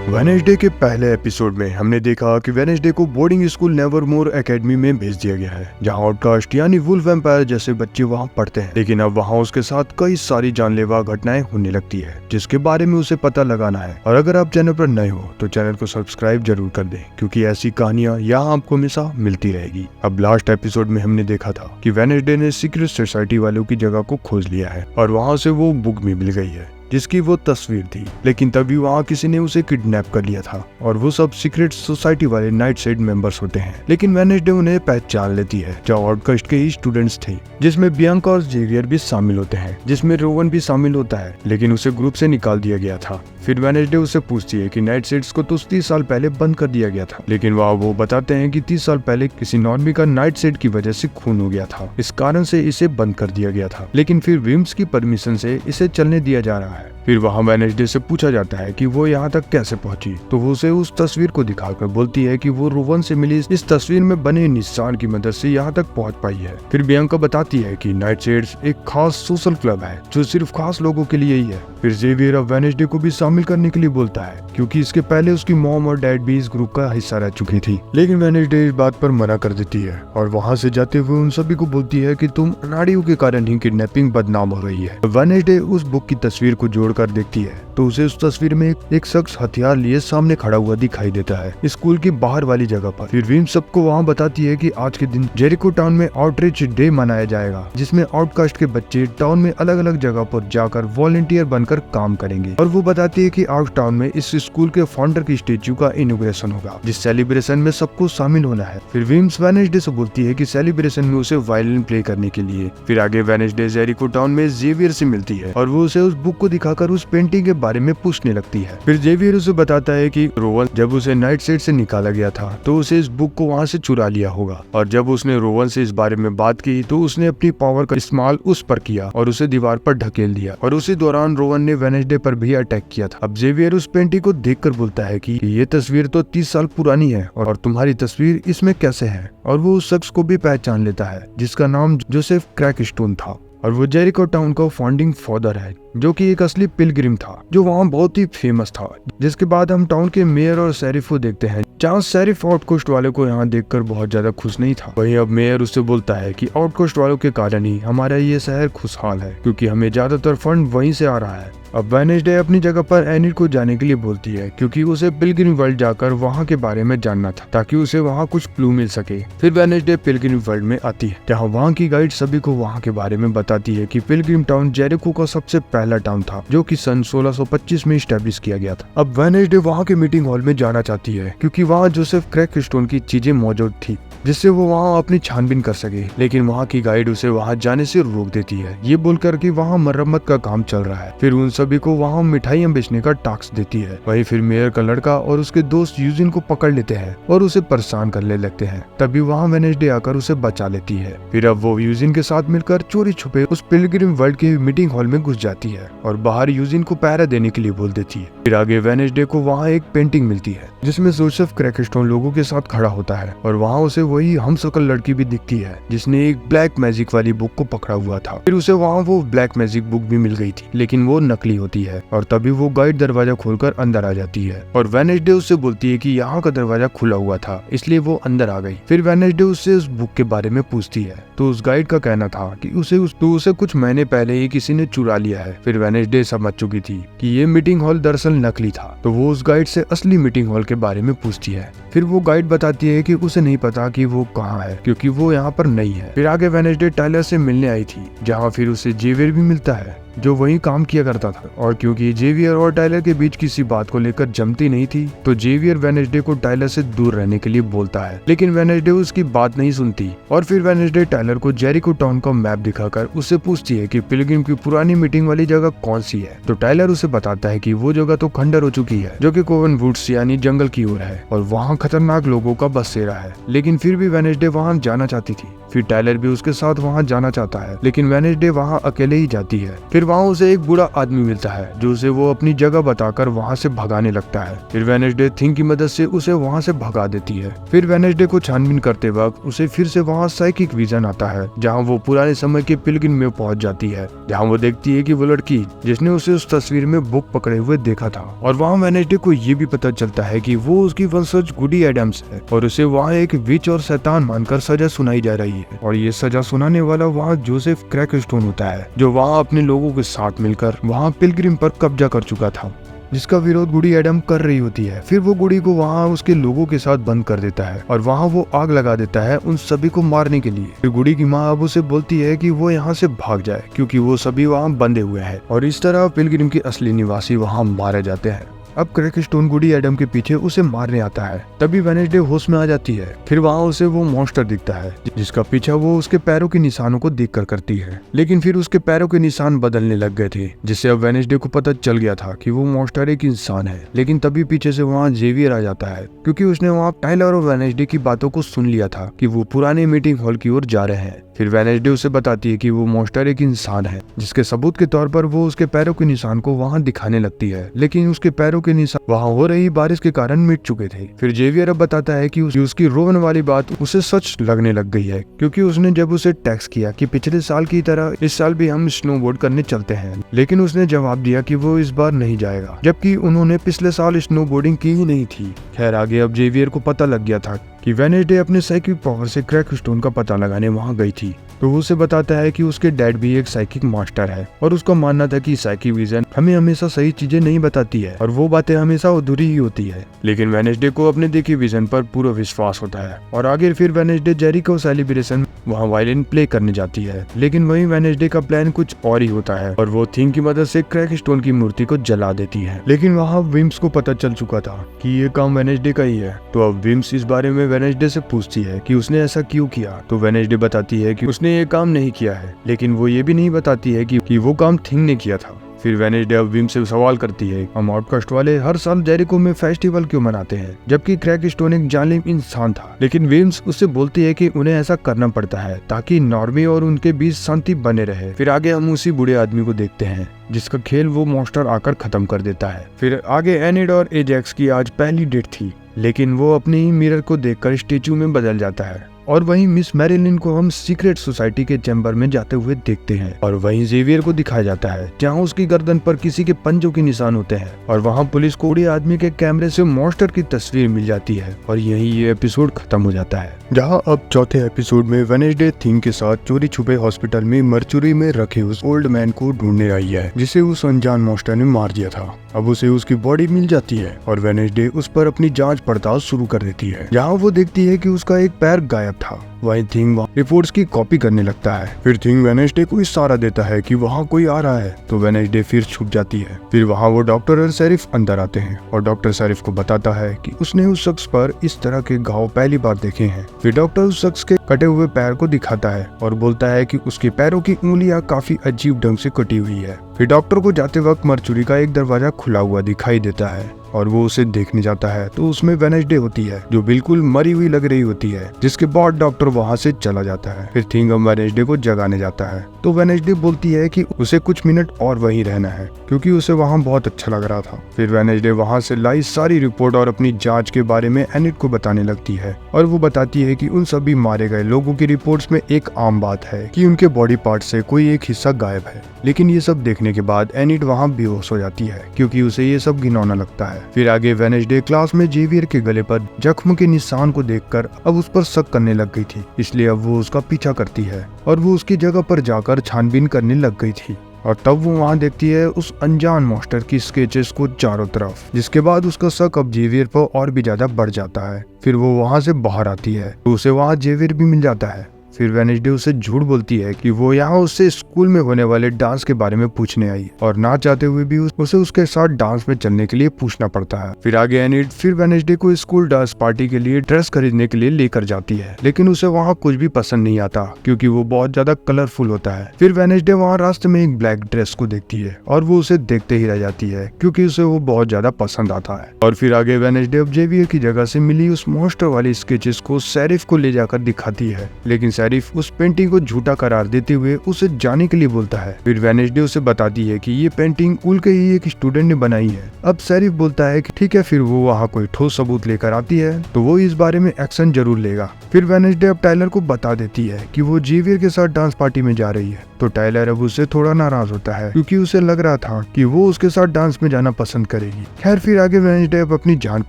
Wednesday के पहले episode में हमने देखा कि वेडनेसडे को बोर्डिंग स्कूल नेवरमोर एकेडमी में भेज दिया गया है, जहां आउटकास्ट यानी वुल्फ वैम्पायर जैसे बच्चे वहां पढ़ते हैं। लेकिन अब वहां उसके साथ कई सारी जानलेवा घटनाएं होने लगती है, जिसके बारे में उसे पता लगाना है। और अगर आप चैनल पर नए हो तो चैनल को सब्सक्राइब जरूर कर दें, क्योंकि ऐसी कहानियां यहाँ आपको हमेशा मिलती रहेगी। अब लास्ट एपिसोड में हमने देखा था कि वेडनेसडे ने सीक्रेट सोसाइटी वालों की जगह को खोज लिया है और वहाँ से वो बुक भी मिल गई है जिसकी वो तस्वीर थी। लेकिन तभी वहाँ किसी ने उसे किडनैप कर लिया था और वो सब सीक्रेट सोसाइटी वाले नाइट साइड मेंबर्स होते हैं। लेकिन वेडनेसडे उन्हें पहचान लेती है, जो आउटकास्ट के ही स्टूडेंट्स थे, जिसमें बियांका और जेवियर भी शामिल होते हैं, जिसमें रोवन भी शामिल होता है, लेकिन उसे ग्रुप से निकाल दिया गया था। फिर वेडनेसडे उसे पूछती है कि नाइट साइड्स को तो 30 साल पहले बंद कर दिया गया था, लेकिन वो बताते हैं कि 30 साल पहले किसी नॉर्मी का नाइट साइड की वजह से खून हो गया था, इस कारण से इसे बंद कर दिया गया था। लेकिन फिर विम्स की परमिशन से इसे चलने दिया जा रहा है। फिर वहाँ वेडनेसडे से पूछा जाता है कि वो यहाँ तक कैसे पहुंची, तो वो उसे उस तस्वीर को दिखाकर बोलती है कि वो रोवन से मिली इस तस्वीर में बने निशान की मदद से यहाँ तक पहुंच पाई है। फिर बियांका बताती है कि नाइट साइड्स एक खास सोशल क्लब है जो सिर्फ खास लोगों के लिए ही है। फिर जेवियर अब वेडनेसडे को भी शामिल करने के लिए बोलता है, क्योंकि इसके पहले उसकी मॉम और डैड भी इस ग्रुप का हिस्सा रह चुकी थी। लेकिन वेडनेसडे इस बात पर मना कर देती है और वहाँ से जाते हुए उन सभी को बोलती है कि तुम अनाड़ियों के कारण ही किडनैपिंग बदनाम हो रही है। वेडनेसडे उस बुक की तस्वीर को जोड़कर देखती है तो उसे उस तस्वीर में एक शख्स हथियार लिए सामने खड़ा हुआ दिखाई देता है, स्कूल की बाहर वाली जगह पर। फिर विम सबको वहाँ बताती है कि आज के दिन जेरिको टाउन में आउटरीच डे मनाया जाएगा, जिसमें आउटकास्ट के बच्चे टाउन में अलग अलग जगह पर जाकर वॉलंटियर बनकर काम करेंगे। और वो बताती है कि आउट टाउन में इस स्कूल के फाउंडर की स्टेच्यू का इनॉग्रेशन होगा, जिस सेलिब्रेशन में सबको शामिल होना है। फिर विम्स वेडनेसडे से बोलती है कि सेलिब्रेशन में उसे वायलिन प्ले करने के लिए। फिर आगे वेडनेसडे जेरिको टाउन में जेवियर से मिलती है और वो उसे उस बुक को दिखाकर उस पेंटिंग के बारे में पूछने लगती है। फिर जेवियर उसे बताता है कि रोवन जब उसे नाइट साइड से निकाला गया था तो उसे इस बुक को वहाँ से चुरा लिया होगा, और जब उसने रोवन से इस बारे में बात की तो उसने अपनी पावर का इस्तेमाल उस पर किया और उसे दीवार पर ढकेल दिया, और उसी दौरान रोवन ने वेडनेसडे पर भी अटैक किया था। अब जेवियर उस पेंटिंग को देखकर बोलता है कि ये तस्वीर तो 30 साल पुरानी है और तुम्हारी तस्वीर इसमें कैसे है। और वो उस शख्स को भी पहचान लेता है जिसका नाम जोसेफ क्रैकस्टोन था, और वो जेरिको टाउन का फाउंडिंग फादर है, जो कि एक असली पिलग्रिम था जो वहाँ बहुत ही फेमस था। जिसके बाद हम टाउन के मेयर और शेरिफ को देखते हैं, जहाँ शेरिफ आउटकोस्ट वालों को यहाँ देखकर बहुत ज्यादा खुश नहीं था। वहीं अब मेयर उससे बोलता है कि आउटकोस्ट वालों के कारण ही हमारा ये शहर खुशहाल है, क्योंकि हमें ज्यादातर फंड वहीं से आ रहा है। अब वेडनेसडे अपनी जगह पर एनिट को जाने के लिए बोलती है, क्योंकि उसे पिलग्रिम वर्ल्ड जाकर वहाँ के बारे में जानना था, ताकि उसे वहाँ कुछ क्लू मिल सके। फिर वेडनेसडे पिलग्रिम वर्ल्ड में आती है, जहाँ वहाँ की गाइड सभी को वहाँ के बारे में बताती है कि पिलग्रिम टाउन जेरिको का सबसे पहला टाउन था, जो कि सन 1625 में स्टैब्लिश किया गया था। अब वेडनेसडे वहाँ के मीटिंग हॉल में जाना चाहती है, क्योंकि वहाँ जोसेफ क्रैकस्टोन की चीजें मौजूद थी, जिससे वो वहाँ अपनी छानबीन कर सके। लेकिन वहाँ की गाइड उसे वहाँ जाने से रोक देती है, ये बोलकर कि वहाँ मरम्मत का काम चल रहा है। फिर उन सभी को वहाँ मिठाइयाँ बेचने का टास्क देती है। वहीं फिर मेयर का लड़का और उसके दोस्त यूजिन को पकड़ लेते हैं और उसे परेशान करने लगते हैं। तभी वहाँ वेडनेसडे आकर उसे बचा लेती है। फिर अब वो यूजिन के साथ मिलकर चोरी छुपे उस पिलग्रिम वर्ल्ड के मीटिंग हॉल में घुस जाती है और बाहर यूजिन को पहरा देने के लिए बोल देती है। फिर आगे वेडनेसडे को वहाँ एक पेंटिंग मिलती है, जिसमें जोसेफ क्रैकस्टोन लोगों के साथ खड़ा होता है, और वहाँ उसे वही हमशक्ल लड़की भी दिखती है जिसने एक ब्लैक मैजिक वाली बुक को पकड़ा हुआ था। फिर उसे वहाँ वो ब्लैक मैजिक बुक भी मिल गई थी, लेकिन वो नकली होती है। और तभी वो गाइड दरवाजा खोलकर अंदर आ जाती है और वेडनेसडे उससे बोलती है कि यहाँ का दरवाजा खुला हुआ था, इसलिए वो अंदर आ गई। फिर वेडनेसडे उससे उस बुक के बारे में पूछती है, तो उस गाइड का कहना था कि उसे कुछ महीने पहले ही किसी ने चुरा लिया है। फिर वेडनेसडे समझ चुकी थी कि ये मीटिंग हॉल दरअसल नकली था, तो वो उस गाइड से असली मीटिंग हॉल के बारे में पूछती है। फिर वो गाइड बताती है कि उसे नहीं पता कि वो कहाँ है, क्योंकि वो यहाँ पर नहीं है। फिर आगे वेडनेसडे टाइलर से मिलने आई थी, जहाँ फिर उसे जेवियर भी मिलता है, जो वहीं काम किया करता था। और क्योंकि जेवियर और टाइलर के बीच किसी बात को लेकर जमती नहीं थी, तो जेवियर वेडनेसडे को टाइलर से दूर रहने के लिए बोलता है, लेकिन वेडनेसडे उसकी बात नहीं सुनती। और फिर वेडनेसडे टाइलर को जेरिको टाउन का मैप दिखाकर उससे पूछती है कि पिलग्रिम की पुरानी मीटिंग वाली जगह कौन सी है। तो टाइलर उसे बताता है कि वो जगह तो खंडर हो चुकी है, जो कि कोवन वुड्स यानी जंगल की ओर है, और वहाँ खतरनाक लोगों का बसेरा है। लेकिन फिर भी वेडनेसडे वहाँ जाना चाहती थी, फिर टाइलर भी उसके साथ वहाँ जाना चाहता है, लेकिन वेडनेसडे वहाँ अकेले ही जाती है। फिर वहाँ उसे एक बूढ़ा आदमी मिलता है जो उसे वो अपनी जगह बताकर वहाँ से भगाने लगता है। फिर वेडनेसडे थिंग की मदद से उसे वहाँ से भगा देती है। फिर वेडनेसडे को छानबीन करते वक्त उसे फिर से वहाँ साइकिक विजन आता है, जहाँ वो पुराने समय के पिलग्रिम में पहुँच जाती है, जहाँ वो देखती है कि वो लड़की जिसने उसे उस तस्वीर में बुक पकड़े हुए देखा था। और वहाँ वेडनेसडे को ये भी पता चलता है कि वो उसकी वंशज गुडी एडम्स है और उसे वहाँ एक विच और शैतान मानकर सजा सुनाई जा रही है। और ये सजा सुनाने वाला वहाँ जोसेफ क्रैकस्टोन होता है, जो वहाँ अपने लोगों के साथ मिलकर वहाँ पिलग्रिम पर कब्जा कर चुका था, जिसका विरोध गुडी एडम कर रही होती है। फिर वो गुडी को वहाँ उसके लोगों के साथ बंद कर देता है और वहाँ वो आग लगा देता है उन सभी को मारने के लिए। फिर गुडी की माँ अब उसे बोलती है कि वो यहाँ से भाग जाए क्योंकि वो सभी वहाँ बंधे हुए हैं। और इस तरह पिलग्रिम के असली निवासी वहाँ मारे जाते हैं। अब क्रैकस्टोन गुडी एडम के पीछे उसे मारने आता है, तभी वेडनेसडे होश में आ जाती है। फिर वहाँ उसे वो मॉन्स्टर दिखता है जिसका पीछा वो उसके पैरों के निशानों को देखकर करती है, लेकिन फिर उसके पैरों के निशान बदलने लग गए थे, जिससे अब वेडनेसडे को पता चल गया था कि वो मॉन्स्टर एक इंसान है। लेकिन तभी पीछे से वहाँ जेवियर आ जाता है क्योंकि उसने वहाँ टाइलर और वेडनेसडे की बातों को सुन लिया था कि वो पुराने मीटिंग हॉल की ओर जा रहे हैं। फिर वेडनेसडे उसे बताती है कि वो मॉन्स्टर एक इंसान है, जिसके सबूत के तौर पर वो उसके पैरों के निशान को वहाँ दिखाने लगती है, लेकिन उसके पैरों के निशान वहाँ हो रही बारिश के कारण मिट चुके थे। फिर जेवियर अब बताता है कि उसकी रोवन वाली बात उसे सच लगने लग गई है, क्योंकि उसने जब उसे टेक्स्ट किया कि पिछले साल की तरह इस साल भी हम स्नोबोर्ड करने चलते हैं, लेकिन उसने जवाब दिया कि वो इस बार नहीं जाएगा, जबकि उन्होंने पिछले साल स्नोबोर्डिंग की ही नहीं थी। खैर आगे अब जेवियर को पता लग गया था कि वेडनेसडे अपने साइकिक पावर से क्रैकस्टोन का पता लगाने वहाँ गई थी, तो वो उसे बताता है कि उसके डैड भी एक साइकिक मास्टर है और उसका मानना था कि साइकिक विजन हमें हमेशा सही चीजें नहीं बताती है और वो बातें हमेशा अधूरी ही होती है। लेकिन वेडनेसडे को अपने देखी विजन पर पूरा विश्वास होता है और आगे फिर वेडनेसडे जेरिको सेलिब्रेशन वहाँ वायलिन प्ले करने जाती है, लेकिन वहीं वेडनेसडे का प्लान कुछ और ही होता है और वो थिंग की मदद से क्रैकस्टोन की मूर्ति को जला देती है। लेकिन वहाँ विम्स को पता चल चुका था कि ये काम वेडनेसडे का ही है, तो अब विम्स इस बारे में वेडनेसडे से पूछती है कि उसने ऐसा क्यों किया, तो वेडनेसडे बताती है कि उसने ये काम नहीं किया है, लेकिन वो ये भी नहीं बताती है कि वो काम थिंग ने किया था। फिर वेडनेसडे अब विम्स से सवाल करती है, हम आउटकास्ट वाले हर साल जेरिको में फेस्टिवल क्यों मनाते हैं, जबकि क्रैकस्टोन एक जालिम इंसान था। लेकिन विम्स उससे बोलती है कि उन्हें ऐसा करना पड़ता है ताकि नॉर्मी और उनके बीच शांति बने रहे। फिर आगे हम उसी बूढ़े आदमी को देखते हैं जिसका खेल वो मॉन्स्टर आकर खत्म कर देता है। फिर आगे एनिड और एजेक्स की आज पहली डेट थी, लेकिन वो अपने ही मिरर को देखकर स्टेचू में बदल जाता है। और वहीं मिस मैरिलिन को हम सीक्रेट सोसाइटी के चैम्बर में जाते हुए देखते हैं और वहीं जेवियर को दिखाया जाता है जहां उसकी गर्दन पर किसी के पंजों के निशान होते हैं और वहां पुलिस को बूढ़े आदमी के कैमरे से मॉन्स्टर की तस्वीर मिल जाती है और यहीं ये एपिसोड खत्म हो जाता है। जहां अब चौथे एपिसोड में वेडनेसडे थिंग के साथ चोरी छुपे हॉस्पिटल में मर्चुरी में रखे उस ओल्ड मैन को ढूंढने आई है जिसे उस अनजान मॉन्स्टर ने मार दिया था। अब उसे उसकी बॉडी मिल जाती है और वेडनेसडे उस पर अपनी जांच पड़ताल शुरू कर देती है, जहां वो देखती है कि उसका एक पैर गायब था। वहीं थिंग रिपोर्ट्स की कॉपी करने लगता है। फिर थिंग वेडनेसडे को इशारा देता है कि वहाँ कोई आ रहा है, तो वेडनेसडे फिर छुप जाती है। फिर वहाँ वो डॉक्टर और शेरिफ अंदर आते हैं और डॉक्टर शेरिफ को बताता है कि उसने उस शख्स पर इस तरह के घाव पहली बार देखे हैं। फिर डॉक्टर उस शख्स के कटे हुए पैर को दिखाता है और बोलता है कि उसके पैरों की उंगलियां काफी अजीब ढंग से कटी हुई है। फिर डॉक्टर को जाते वक्त मर्चुरी का एक दरवाजा खुला हुआ दिखाई देता है और वो उसे देखने जाता है, तो उसमें वेडनेसडे होती है जो बिल्कुल मरी हुई लग रही होती है, जिसके बाद डॉक्टर वहाँ से चला जाता है। फिर थिंग वेडनेसडे को जगाने जाता है, तो वेडनेसडे बोलती है कि उसे कुछ मिनट और वहीं रहना है क्योंकि उसे वहाँ बहुत अच्छा लग रहा था। फिर वेडनेसडे वहाँ से लाई सारी रिपोर्ट और अपनी जांच के बारे में एनिड को बताने लगती है और वो बताती है कि उन सभी मारे गए लोगों की रिपोर्ट्स में एक आम बात है कि उनके बॉडी पार्ट से कोई एक हिस्सा गायब है। लेकिन ये सब देखने के बाद एनिड वहाँ बेहोश हो जाती है क्योंकि उसे ये सब घिनौना लगता है। फिर आगे वेडनेसडे क्लास में जेवियर के गले पर जख्म के निशान को देखकर अब उस पर शक करने लग गई थी, इसलिए अब वो उसका पीछा करती है और वो उसकी जगह पर जाकर छानबीन करने लग गई थी। और तब वो वहाँ देखती है उस अनजान मॉन्स्टर की स्केचेस को चारों तरफ, जिसके बाद उसका शक अब जेवियर पर और भी ज्यादा बढ़ जाता है। फिर वो वहाँ से बाहर आती है तो उसे वहाँ जेवियर भी मिल जाता है। फिर वेडनेसडे उसे झूठ बोलती है कि वो यहाँ उससे स्कूल में होने वाले डांस के बारे में पूछने आई और ना चाहते हुए भी उसे उसके साथ डांस में चलने के लिए पूछना पड़ता है। फिर आगे एनिड फिर वेडनेसडे को स्कूल डांस पार्टी के लिए ड्रेस खरीदने के लिए लेकर जाती है, लेकिन उसे वहाँ कुछ भी पसंद नहीं आता क्योंकि वो बहुत ज्यादा कलरफुल होता है। फिर वेडनेसडे वहाँ रास्ते में एक ब्लैक ड्रेस को देखती है और वो उसे देखते ही रह जाती है क्योंकि उसे वो बहुत ज्यादा पसंद आता है। और फिर आगे वेडनेसडे अब जेवियर की जगह से मिली उस मॉन्स्टर वाली स्केचेस को शेरिफ को ले जाकर दिखाती है, लेकिन शेरिफ उस पेंटिंग को झूठा करार देते हुए उसे जाने के लिए बोलता है। फिर वेडनेसडे उसे बताती है कि ये पेंटिंग उल के ही एक स्टूडेंट ने बनाई है। अब शेरिफ बोलता है कि ठीक है, फिर वो वहाँ कोई ठोस सबूत लेकर आती है तो वो इस बारे में एक्शन जरूर लेगा। फिर वेडनेसडे अब टाइलर को बता देती है कि वो जेवियर के साथ डांस पार्टी में जा रही है, तो टाइलर अब उससे थोड़ा नाराज होता है क्योंकि उसे लग रहा था कि वो उसके साथ डांस में जाना पसंद करेगी। खैर फिर आगे वेडनेसडे अब अपनी जान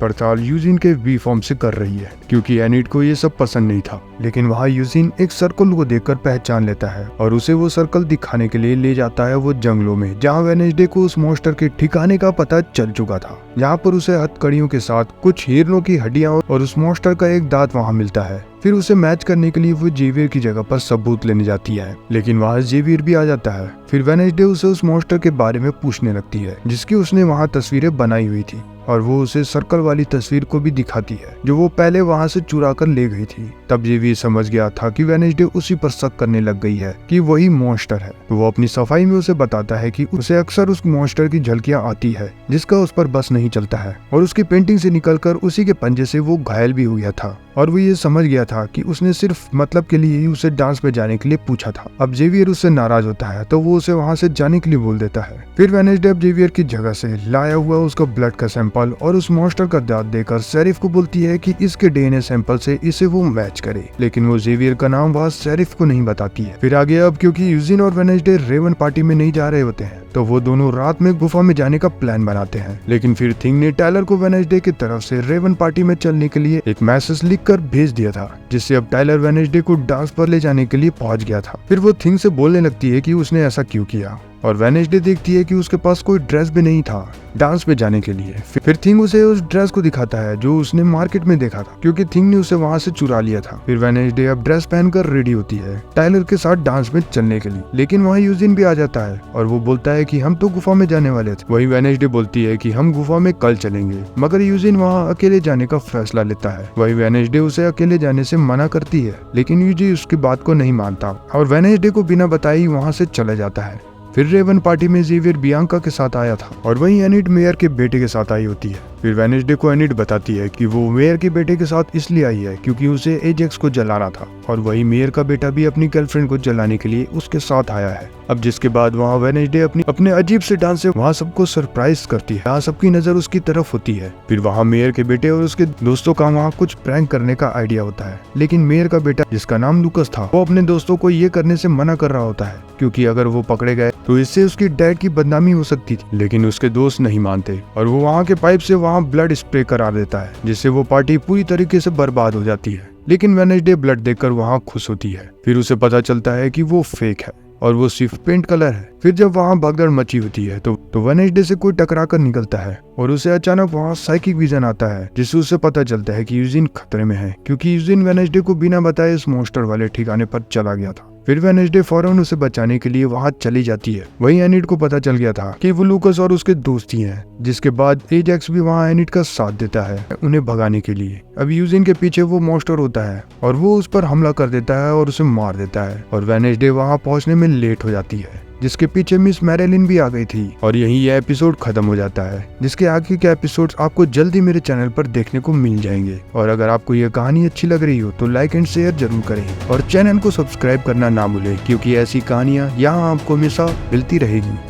पड़ताल यूजिन के बी फॉर्म से कर रही है क्योंकि एनिड को ये सब पसंद नहीं था। लेकिन वहाँ यूजिन एक सर्कल को देखकर पहचान लेता है और उसे वो सर्कल दिखाने के लिए ले जाता है वो जंगलों में, जहाँ वेडनेसडे को उस मॉन्स्टर के ठिकाने का पता चल चुका था। यहाँ पर उसे हथकड़ियों के साथ कुछ हिरणों की हड्डियां और उस मॉन्स्टर का एक दांत वहाँ मिलता है। फिर उसे मैच करने के लिए वो जेवियर की जगह पर सबूत लेने जाती है, लेकिन वहाँ जेवियर भी आ जाता है। फिर वेडनेसडे उसे उस मॉन्स्टर के बारे में पूछने लगती है जिसकी उसने वहाँ तस्वीरें बनाई हुई थी, और वो उसे सर्कल वाली तस्वीर को भी दिखाती है जो वो पहले वहाँ से चुरा कर ले गई थी। तब जेवियर समझ गया था कि वेडनेसडे उसी पर शक करने लग गई है कि वही मॉन्स्टर है। तो वो अपनी सफाई में उसे बताता है कि उसे अक्सर उस मॉन्स्टर की झलकियां आती है जिसका उस पर बस नहीं चलता है, और उसकी पेंटिंग से निकलकर उसी के पंजे से वो घायल भी हो गया था, और वो ये समझ गया था कि उसने सिर्फ मतलब के लिए ही उसे डांस में जाने के लिए पूछा था। अब जेवियर उससे नाराज होता है तो वो उसे वहाँ से जाने के लिए बोल देता है। फिर वेडनेसडे अब जेवियर की जगह से लाया हुआ उसका ब्लड का सैंपल और उस मॉन्स्टर का दांत देकर शेरिफ को बोलती है कि इसके डीएनए सैंपल से इसे वो मैच करे, लेकिन वो जेवियर का नाम वहाँ शेरिफ को नहीं बताती है। फिर आगे अब क्योंकि यूजिन और वेडनेसडे रेवन पार्टी में नहीं जा रहे होते हैं तो वो दोनों रात में गुफा में जाने का प्लान बनाते हैं, लेकिन फिर थिंग ने टाइलर को वेडनेसडे की तरफ से रेवन पार्टी में चलने के लिए एक मैसेज लिखकर भेज दिया था, जिससे अब टाइलर वेडनेसडे को डांस पर ले जाने के लिए पहुंच गया था। फिर वो थिंग से बोलने लगती है कि उसने ऐसा क्यों किया, और वेडनेसडे देखती है कि उसके पास कोई ड्रेस भी नहीं था डांस पे जाने के लिए। फिर थिंग उसे उस ड्रेस को दिखाता है जो उसने मार्केट में देखा था, क्योंकि थिंग ने उसे वहाँ से चुरा लिया था। फिर वेडनेसडे अब ड्रेस पहनकर रेडी होती है टाइलर के साथ डांस में चलने के लिए, लेकिन वहाँ यूजिन भी आ जाता है और वो बोलता है कि हम तो गुफा में जाने वाले थे। वही वेडनेसडे बोलती है कि हम गुफा में कल चलेंगे, मगर यूजिन वहाँ अकेले जाने का फैसला लेता है। वही वेडनेसडे उसे अकेले जाने से मना करती है, लेकिन यूजिन उसकी बात को नहीं मानता और वेडनेसडे को बिना बताए वहाँ से चला जाता है। फिर रेवन पार्टी में जेवियर बियांका के साथ आया था और वहीं एनिड मेयर के बेटे के साथ आई होती है। फिर वेडनेसडे को एनिड बताती है कि वो मेयर के बेटे के साथ इसलिए आई है क्योंकि उसे एजेक्स को जलाना था, और वही मेयर का बेटा भी अपनी गर्लफ्रेंड को जलाने के लिए उसके साथ आया है। अब जिसके बाद वहाँ वेडनेसडे अपने अजीब से डांस से वहाँ सबको सरप्राइज करती है। यहाँ सबकी नजर उसकी तरफ होती है। फिर वहाँ मेयर के बेटे और उसके दोस्तों का वहाँ कुछ प्रैंक करने का आइडिया होता है, लेकिन मेयर का बेटा जिसका नाम लुकस था वो अपने दोस्तों को ये करने से मना कर रहा होता है, क्योंकि अगर वो पकड़े गए तो इससे उसकी डैड की बदनामी हो सकती थी। लेकिन उसके दोस्त नहीं मानते और वो वहाँ के पाइप से वहाँ ब्लड स्प्रे करा देता है, जिससे वो पार्टी पूरी तरीके से बर्बाद हो जाती है। लेकिन वेडनेसडे ब्लड देखकर वहाँ खुश होती है। फिर उसे पता चलता है कि वो फेक है और वो सिर्फ पेंट कलर है। फिर जब वहाँ भगदड़ मची होती है तो वेडनेसडे से कोई टकरा कर निकलता है और उसे अचानक वहाँ साइकिक विजन आता है, जिससे उसे पता चलता है कि यूजिन खतरे में है, क्योंकि यूजिन वेडनेसडे को बिना बताए इस मॉन्स्टर वाले ठिकाने पर चला गया था। फिर वेडनेसडे फौरन उसे बचाने के लिए वहाँ चली जाती है। वहीं एनिड को पता चल गया था कि वो लूकस और उसके दोस्त ही हैं, जिसके बाद एजेक्स भी वहाँ एनिड का साथ देता है उन्हें भगाने के लिए। अब यूजिन के पीछे वो मॉन्स्टर होता है और वो उस पर हमला कर देता है और उसे मार देता है, और वेडनेसडे वहाँ पहुँचने में लेट हो जाती है, जिसके पीछे मिस मैरिलिन भी आ गई थी। और यहीं यह एपिसोड खत्म हो जाता है, जिसके आगे के एपिसोड्स आपको जल्दी मेरे चैनल पर देखने को मिल जाएंगे। और अगर आपको यह कहानी अच्छी लग रही हो तो लाइक एंड शेयर जरूर करें और चैनल को सब्सक्राइब करना ना भूलें, क्योंकि ऐसी कहानियां यहाँ आपको हमेशा मिलती रहेगी।